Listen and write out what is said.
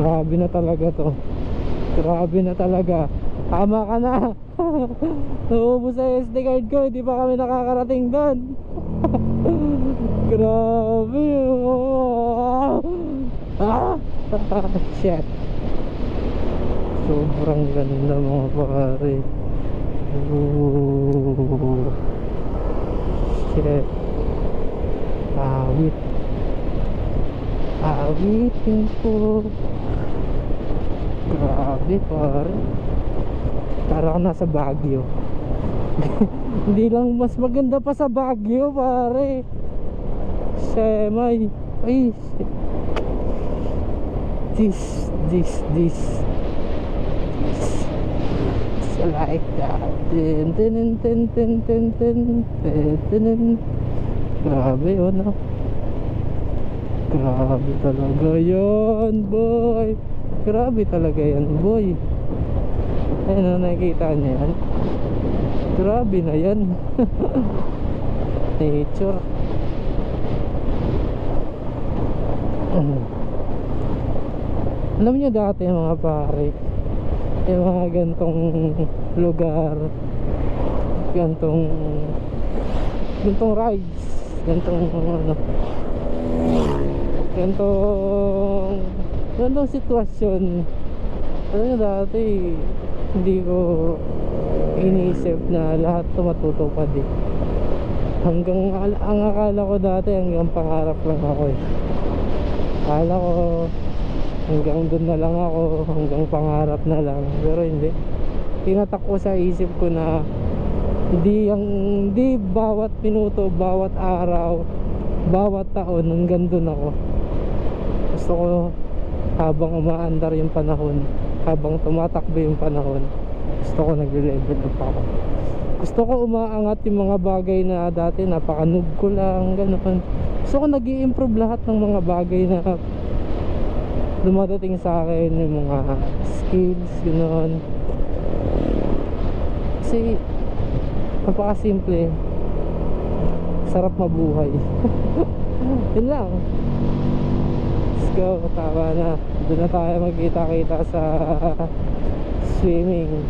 Grabe na talaga to. Grabe na talaga. Tama ka na. Naubos sa SD card ko, hindi pa kami nakakarating doon. Grabe. Shit. Sobrang ganda mga pare. Shit. Awit. Awitin ko. Grabe pare. Parang nasa Baguio. Hindi lang, mas maganda pa sa Baguio pare. Semay. Ay this like that. Grabe yun, no? Grabe talaga yan, boy. Grabe talaga yan, boy. Ayun na, nakikita niya yan. Grabe na yan. Nature. Alam niyo dati mga pare, yung mga gantong lugar, gantong rides, gantong sitwasyon. Alam niyo dati, hindi ko iniisip na lahat ito matutupad eh. Ang akala ko dati hanggang pangarap lang ako eh. Akala ko hanggang doon na lang ako, hanggang pangarap na lang. Pero hindi. Tinatak ko sa isip ko na hindi bawat minuto, bawat araw, bawat taon hanggang doon ako. Gusto ko habang umaandar yung panahon, habang tumatakbo yung panahon, gusto ko nagle-level up ako. Gusto ko umaangat yung mga bagay na dati napaka-noob ko lang, gano'n. Gusto ko nag-i-improve lahat ng mga bagay na dumadating sa akin, yung mga skills, gano'n. Kasi napaka-simple, sarap mabuhay. Yun lang. Let's go, tama na. Doon na tayo magkita-kita sa swimming.